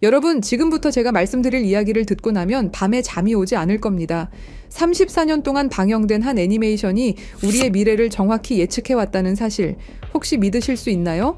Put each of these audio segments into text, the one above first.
여러분, 지금부터 제가 말씀드릴 이야기를 듣고 나면 밤에 잠이 오지 않을 겁니다. 34년 동안 방영된 한 애니메이션이 우리의 미래를 정확히 예측해왔다는 사실, 혹시 믿으실 수 있나요?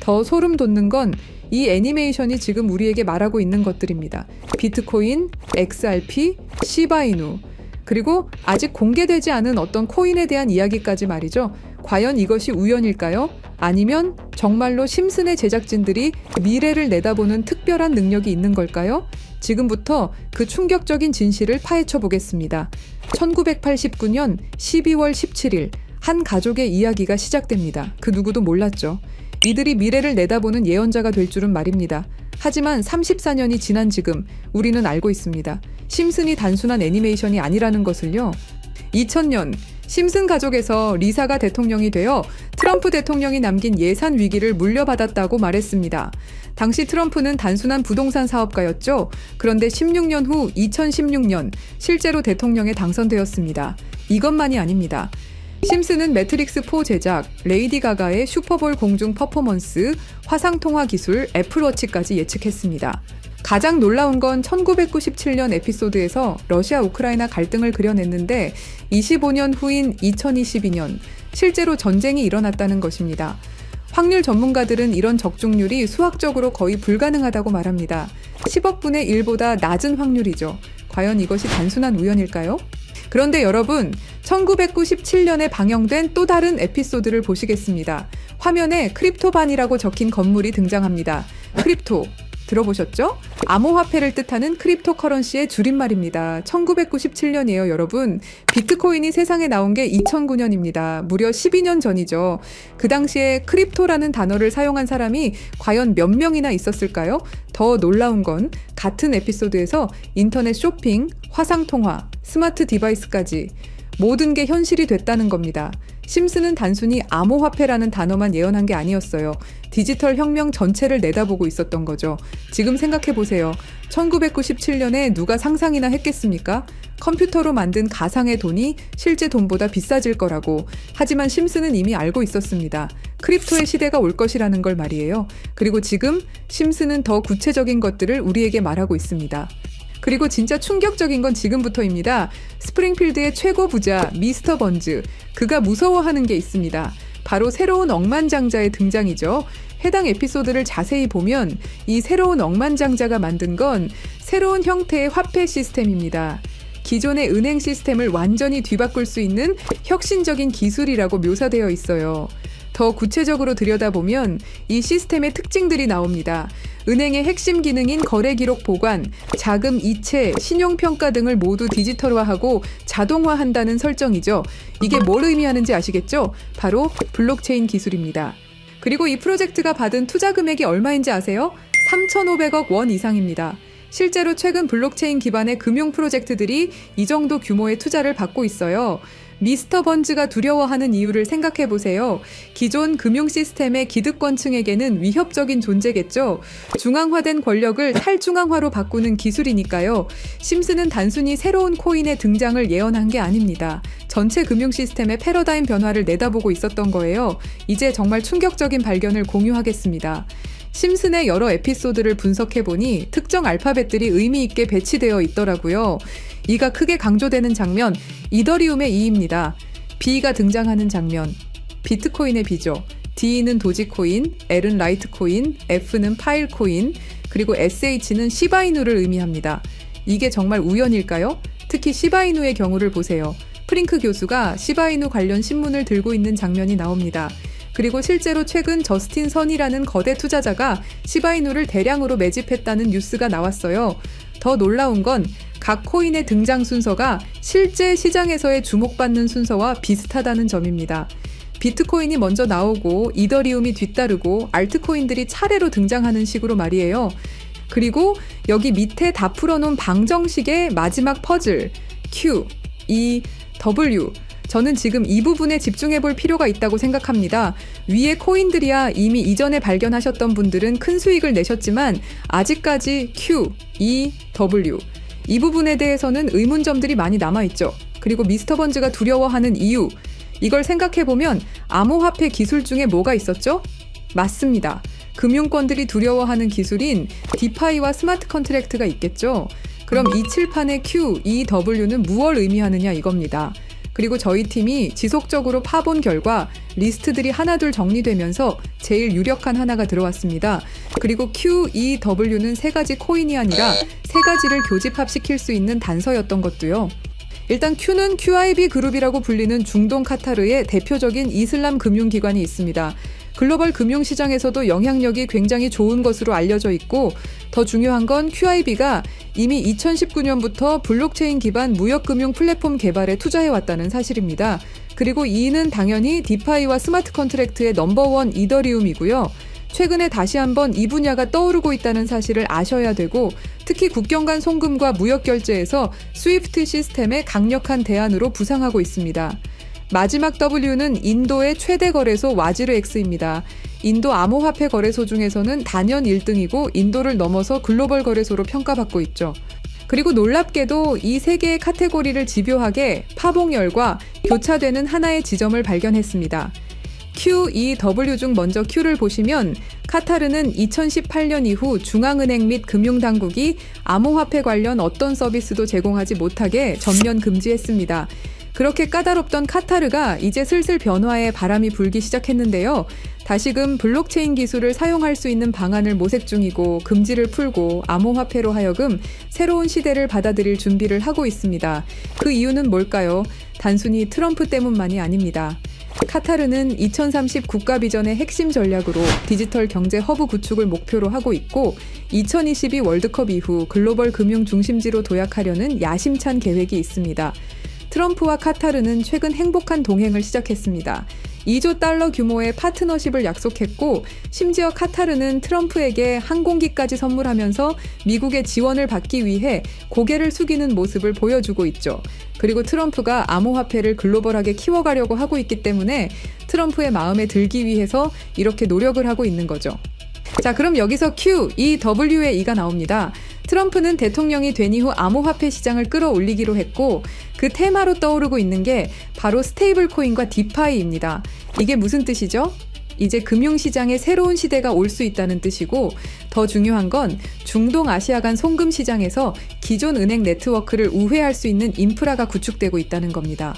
더 소름 돋는 건 이 애니메이션이 지금 우리에게 말하고 있는 것들입니다. 비트코인, XRP, 시바이누, 그리고 아직 공개되지 않은 어떤 코인에 대한 이야기까지 말이죠. 과연 이것이 우연일까요? 아니면 정말로 심슨의 제작진들이 미래를 내다보는 특별한 능력이 있는 걸까요? 지금부터 그 충격적인 진실을 파헤쳐 보겠습니다. 1989년 12월 17일 한 가족의 이야기가 시작됩니다. 그 누구도 몰랐죠. 이들이 미래를 내다보는 예언자가 될 줄은 말입니다. 하지만 34년이 지난 지금 우리는 알고 있습니다. 심슨이 단순한 애니메이션이 아니라는 것을요. 2000년 심슨 가족에서 리사가 대통령이 되어 트럼프 대통령이 남긴 예산 위기를 물려받았다고 말했습니다. 당시 트럼프는 단순한 부동산 사업가였죠. 그런데 16년 후 2016년 실제로 대통령에 당선되었습니다. 이것만이 아닙니다. 심슨은 매트릭스4 제작, 레이디 가가의 슈퍼볼 공중 퍼포먼스, 화상통화 기술, 애플워치까지 예측했습니다. 가장 놀라운 건 1997년 에피소드에서 러시아 우크라이나 갈등을 그려냈는데 25년 후인 2022년 실제로 전쟁이 일어났다는 것입니다. 확률 전문가들은 이런 적중률이 수학적으로 거의 불가능하다고 말합니다. 10억 분의 1보다 낮은 확률이죠. 과연 이것이 단순한 우연일까요? 그런데 여러분, 1997년에 방영된 또 다른 에피소드를 보시겠습니다. 화면에 크립토반이라고 적힌 건물이 등장합니다. 크립토, 들어보셨죠? 암호화폐를 뜻하는 크립토커런시의 줄임말입니다. 1997년이에요, 여러분. 비트코인이 세상에 나온 게 2009년입니다. 무려 12년 전이죠. 그 당시에 크립토라는 단어를 사용한 사람이 과연 몇 명이나 있었을까요? 더 놀라운 건 같은 에피소드에서 인터넷 쇼핑, 화상통화, 스마트 디바이스까지 모든 게 현실이 됐다는 겁니다. 심슨은 단순히 암호화폐라는 단어만 예언한 게 아니었어요. 디지털 혁명 전체를 내다보고 있었던 거죠. 지금 생각해보세요. 1997년에 누가 상상이나 했겠습니까? 컴퓨터로 만든 가상의 돈이 실제 돈보다 비싸질 거라고. 하지만 심슨은 이미 알고 있었습니다. 크립토의 시대가 올 것이라는 걸 말이에요. 그리고 지금 심슨은 더 구체적인 것들을 우리에게 말하고 있습니다. 그리고 진짜 충격적인 건 지금부터입니다. 스프링필드의 최고 부자 미스터 번즈, 그가 무서워하는 게 있습니다. 바로 새로운 억만장자의 등장이죠. 해당 에피소드를 자세히 보면 이 새로운 억만장자가 만든 건 새로운 형태의 화폐 시스템입니다. 기존의 은행 시스템을 완전히 뒤바꿀 수 있는 혁신적인 기술이라고 묘사되어 있어요. 더 구체적으로 들여다보면 이 시스템의 특징들이 나옵니다. 은행의 핵심 기능인 거래 기록 보관, 자금 이체, 신용평가 등을 모두 디지털화하고 자동화한다는 설정이죠. 이게 뭘 의미하는지 아시겠죠? 바로 블록체인 기술입니다. 그리고 이 프로젝트가 받은 투자 금액이 얼마인지 아세요? 3,500억 원 이상입니다. 실제로 최근 블록체인 기반의 금융 프로젝트들이 이 정도 규모의 투자를 받고 있어요. 미스터 번즈가 두려워하는 이유를 생각해보세요. 기존 금융 시스템의 기득권층에게는 위협적인 존재겠죠. 중앙화된 권력을 탈중앙화로 바꾸는 기술이니까요. 심슨은 단순히 새로운 코인의 등장을 예언한 게 아닙니다. 전체 금융 시스템의 패러다임 변화를 내다보고 있었던 거예요. 이제 정말 충격적인 발견을 공유하겠습니다. 심슨의 여러 에피소드를 분석해보니 특정 알파벳들이 의미 있게 배치되어 있더라고요. 이가 크게 강조되는 장면, 이더리움의 E입니다. B가 등장하는 장면, 비트코인의 B죠. D는 도지코인, L은 라이트코인, F는 파일코인, 그리고 SH는 시바이누를 의미합니다. 이게 정말 우연일까요? 특히 시바이누의 경우를 보세요. 프링크 교수가 시바이누 관련 신문을 들고 있는 장면이 나옵니다. 그리고 실제로 최근 저스틴 선이라는 거대 투자자가 시바이누를 대량으로 매집했다는 뉴스가 나왔어요. 더 놀라운 건 각 코인의 등장 순서가 실제 시장에서의 주목받는 순서와 비슷하다는 점입니다. 비트코인이 먼저 나오고 이더리움이 뒤따르고 알트코인들이 차례로 등장하는 식으로 말이에요. 그리고 여기 밑에 다 풀어놓은 방정식의 마지막 퍼즐 Q, E, W, 저는 지금 이 부분에 집중해 볼 필요가 있다고 생각합니다. 위에 코인들이야 이미 이전에 발견하셨던 분들은 큰 수익을 내셨지만 아직까지 Q, E, W 이 부분에 대해서는 의문점들이 많이 남아있죠. 그리고 미스터 번즈가 두려워하는 이유, 이걸 생각해보면 암호화폐 기술 중에 뭐가 있었죠? 맞습니다. 금융권들이 두려워하는 기술인 디파이와 스마트 컨트랙트가 있겠죠. 그럼 이 칠판의 Q, E, W는 무엇을 의미하느냐 이겁니다. 그리고 저희 팀이 지속적으로 파본 결과 리스트들이 하나둘 정리되면서 제일 유력한 하나가 들어왔습니다. 그리고 Q, E, W는 세 가지 코인이 아니라 세 가지를 교집합시킬 수 있는 단서였던 것도요. 일단 Q는 QIB 그룹이라고 불리는 중동 카타르의 대표적인 이슬람 금융기관이 있습니다. 글로벌 금융시장에서도 영향력이 굉장히 좋은 것으로 알려져 있고 더 중요한 건 QIB가 이미 2019년부터 블록체인 기반 무역금융 플랫폼 개발에 투자해왔다는 사실입니다. 그리고 E는 당연히 디파이와 스마트 컨트랙트의 넘버원 이더리움이고요. 최근에 다시 한번 이 분야가 떠오르고 있다는 사실을 아셔야 되고 특히 국경 간 송금과 무역 결제에서 스위프트 시스템의 강력한 대안으로 부상하고 있습니다. 마지막 W는 인도의 최대 거래소 와지르X입니다. 인도 암호화폐 거래소 중에서는 단연 1등이고 인도를 넘어서 글로벌 거래소로 평가받고 있죠. 그리고 놀랍게도 이 세 개의 카테고리를 집요하게 파봉열과 교차되는 하나의 지점을 발견했습니다. Q, E, W 중 먼저 Q를 보시면 카타르는 2018년 이후 중앙은행 및 금융당국이 암호화폐 관련 어떤 서비스도 제공하지 못하게 전면 금지했습니다. 그렇게 까다롭던 카타르가 이제 슬슬 변화의 바람이 불기 시작했는데요. 다시금 블록체인 기술을 사용할 수 있는 방안을 모색 중이고 금지를 풀고 암호화폐로 하여금 새로운 시대를 받아들일 준비를 하고 있습니다. 그 이유는 뭘까요? 단순히 트럼프 때문만이 아닙니다. 카타르는 2030 국가 비전의 핵심 전략으로 디지털 경제 허브 구축을 목표로 하고 있고 2022 월드컵 이후 글로벌 금융 중심지로 도약하려는 야심찬 계획이 있습니다. 트럼프와 카타르는 최근 행복한 동행을 시작했습니다. 2조 달러 규모의 파트너십을 약속했고 심지어 카타르는 트럼프에게 항공기까지 선물하면서 미국의 지원을 받기 위해 고개를 숙이는 모습을 보여주고 있죠. 그리고 트럼프가 암호화폐를 글로벌하게 키워가려고 하고 있기 때문에 트럼프의 마음에 들기 위해서 이렇게 노력을 하고 있는 거죠. 자, 그럼 여기서 Q, E, W의 E가 나옵니다. 트럼프는 대통령이 된 이후 암호화폐 시장을 끌어올리기로 했고 그 테마로 떠오르고 있는 게 바로 스테이블 코인과 디파이입니다. 이게 무슨 뜻이죠? 이제 금융시장에 새로운 시대가 올 수 있다는 뜻이고 더 중요한 건 중동 아시아 간 송금 시장에서 기존 은행 네트워크를 우회할 수 있는 인프라가 구축되고 있다는 겁니다.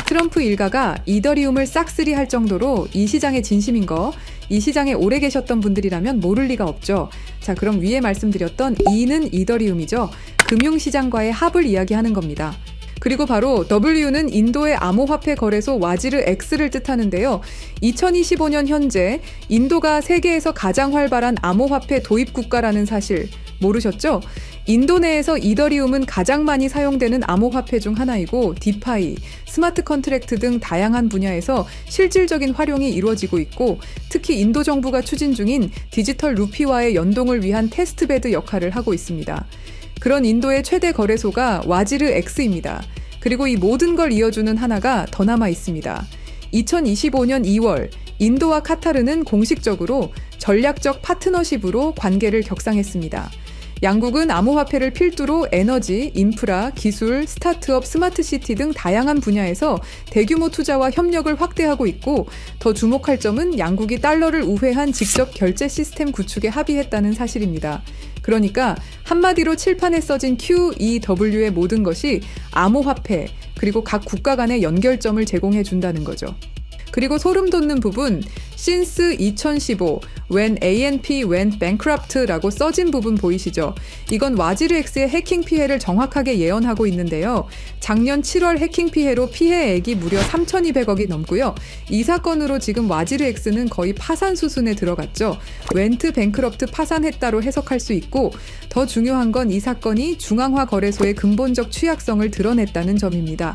트럼프 일가가 이더리움을 싹쓸이 할 정도로 이 시장에 진심인 거, 이 시장에 오래 계셨던 분들이라면 모를 리가 없죠. 자, 그럼 위에 말씀드렸던 E는 이더리움이죠. 금융시장과의 합을 이야기하는 겁니다. 그리고 바로 W는 인도의 암호화폐 거래소 와지르X를 뜻하는데요. 2025년 현재 인도가 세계에서 가장 활발한 암호화폐 도입 국가라는 사실 모르셨죠? 인도 내에서 이더리움은 가장 많이 사용되는 암호화폐 중 하나이고 디파이, 스마트 컨트랙트 등 다양한 분야에서 실질적인 활용이 이루어지고 있고 특히 인도 정부가 추진 중인 디지털 루피와의 연동을 위한 테스트베드 역할을 하고 있습니다. 그런 인도의 최대 거래소가 와지르X입니다. 그리고 이 모든 걸 이어주는 하나가 더 남아 있습니다. 2025년 2월 인도와 카타르는 공식적으로 전략적 파트너십으로 관계를 격상했습니다. 양국은 암호화폐를 필두로 에너지, 인프라, 기술, 스타트업, 스마트시티 등 다양한 분야에서 대규모 투자와 협력을 확대하고 있고 더 주목할 점은 양국이 달러를 우회한 직접 결제 시스템 구축에 합의했다는 사실입니다. 그러니까 한마디로 칠판에 써진 Q, E, W의 모든 것이 암호화폐 그리고 각 국가 간의 연결점을 제공해 준다는 거죠. 그리고 소름 돋는 부분, since 2015, when ANP went bankrupt라고 써진 부분 보이시죠? 이건 와지르X의 해킹 피해를 정확하게 예언하고 있는데요. 작년 7월 해킹 피해로 피해액이 무려 3,200억이 넘고요. 이 사건으로 지금 와지르X는 거의 파산 수순에 들어갔죠. went bankrupt 파산했다로 해석할 수 있고 더 중요한 건 이 사건이 중앙화 거래소의 근본적 취약성을 드러냈다는 점입니다.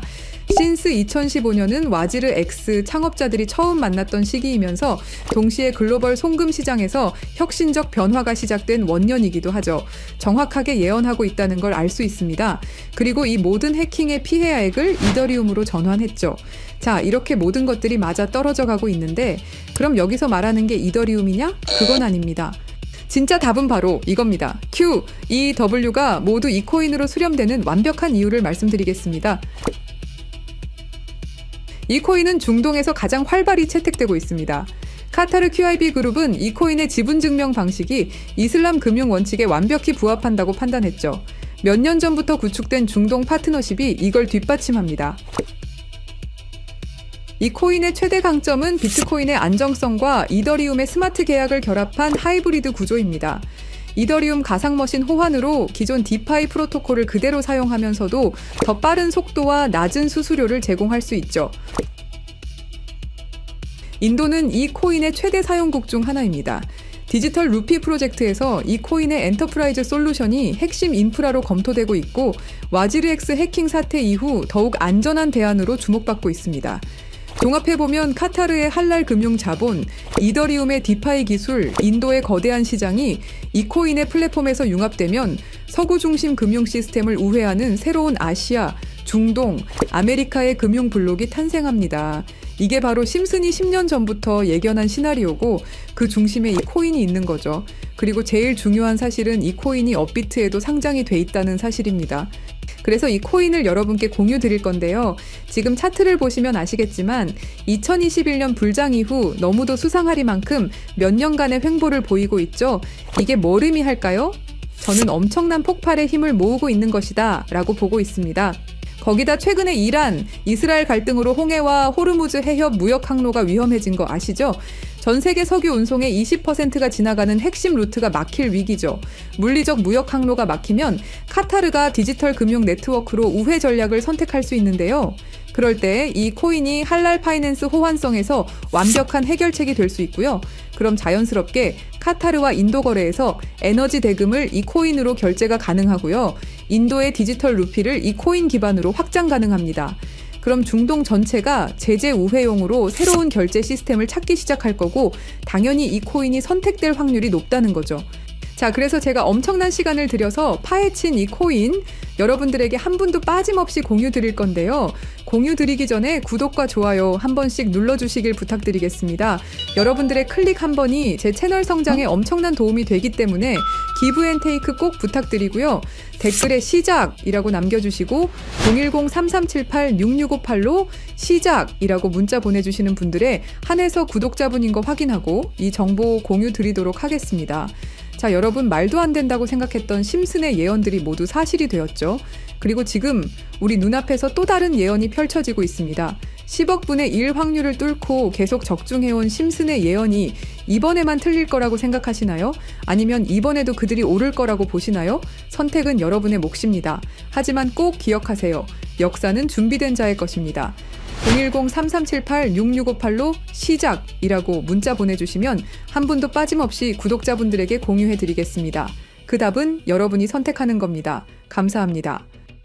since 2015년은 와지르X 창업자들이 처음 만났던 시기이면서 동시에 글로벌 송금 시장에서 혁신적 변화가 시작된 원년이기도 하죠. 정확하게 예언하고 있다는 걸 알 수 있습니다. 그리고 이 모든 해킹의 피해액을 이더리움으로 전환했죠. 자, 이렇게 모든 것들이 맞아 떨어져 가고 있는데 그럼 여기서 말하는 게 이더리움이냐? 그건 아닙니다. 진짜 답은 바로 이겁니다. Q, E, W가 모두 이 코인으로 수렴되는 완벽한 이유를 말씀드리겠습니다. 이 코인은 중동에서 가장 활발히 채택되고 있습니다. 카타르 QIB 그룹은 이 코인의 지분 증명 방식이 이슬람 금융 원칙에 완벽히 부합한다고 판단했죠. 몇 년 전부터 구축된 중동 파트너십이 이걸 뒷받침합니다. 이 코인의 최대 강점은 비트코인의 안정성과 이더리움의 스마트 계약을 결합한 하이브리드 구조입니다. 이더리움 가상머신 호환으로 기존 디파이 프로토콜을 그대로 사용하면서도 더 빠른 속도와 낮은 수수료를 제공할 수 있죠. 인도는 이 코인의 최대 사용국 중 하나입니다. 디지털 루피 프로젝트에서 이 코인의 엔터프라이즈 솔루션이 핵심 인프라로 검토되고 있고 와지르엑스 해킹 사태 이후 더욱 안전한 대안으로 주목받고 있습니다. 종합해보면 카타르의 할랄 금융 자본, 이더리움의 디파이 기술, 인도의 거대한 시장이 이 코인의 플랫폼에서 융합되면 서구 중심 금융 시스템을 우회하는 새로운 아시아, 중동, 아메리카의 금융 블록이 탄생합니다. 이게 바로 심슨이 10년 전부터 예견한 시나리오고 그 중심에 이 코인이 있는 거죠. 그리고 제일 중요한 사실은 이 코인이 업비트에도 상장이 돼 있다는 사실입니다. 그래서 이 코인을 여러분께 공유 드릴 건데요. 지금 차트를 보시면 아시겠지만 2021년 불장 이후 너무도 수상하리만큼 몇 년간의 횡보를 보이고 있죠. 이게 뭘 의미할까요? 저는 엄청난 폭발의 힘을 모으고 있는 것이다 라고 보고 있습니다. 거기다 최근에 이란, 이스라엘 갈등으로 홍해와 호르무즈 해협 무역 항로가 위험해진 거 아시죠? 전 세계 석유 운송의 20%가 지나가는 핵심 루트가 막힐 위기죠. 물리적 무역 항로가 막히면 카타르가 디지털 금융 네트워크로 우회 전략을 선택할 수 있는데요. 그럴 때 이 코인이 할랄 파이낸스 호환성에서 완벽한 해결책이 될 수 있고요. 그럼 자연스럽게 카타르와 인도 거래에서 에너지 대금을 이 코인으로 결제가 가능하고요. 인도의 디지털 루피를 이 코인 기반으로 확장 가능합니다. 그럼 중동 전체가 제재 우회용으로 새로운 결제 시스템을 찾기 시작할 거고 당연히 이 코인이 선택될 확률이 높다는 거죠. 자, 그래서 제가 엄청난 시간을 들여서 파헤친 이 코인 여러분들에게 한 분도 빠짐없이 공유 드릴 건데요. 공유 드리기 전에 구독과 좋아요 한 번씩 눌러주시길 부탁드리겠습니다. 여러분들의 클릭 한 번이 제 채널 성장에 엄청난 도움이 되기 때문에 기브앤테이크 꼭 부탁드리고요. 댓글에 시작이라고 남겨주시고 010-3378-6658로 시작이라고 문자 보내주시는 분들의 한해서 구독자분인 거 확인하고 이 정보 공유 드리도록 하겠습니다. 자, 여러분 말도 안 된다고 생각했던 심슨의 예언들이 모두 사실이 되었죠. 그리고 지금 우리 눈앞에서 또 다른 예언이 펼쳐지고 있습니다. 10억 분의 1 확률을 뚫고 계속 적중해온 심슨의 예언이 이번에만 틀릴 거라고 생각하시나요? 아니면 이번에도 그들이 오를 거라고 보시나요? 선택은 여러분의 몫입니다. 하지만 꼭 기억하세요. 역사는 준비된 자의 것입니다. 010-3378-6658로 시작이라고 문자 보내주시면 한 분도 빠짐없이 구독자분들에게 공유해드리겠습니다. 그 답은 여러분이 선택하는 겁니다. 감사합니다.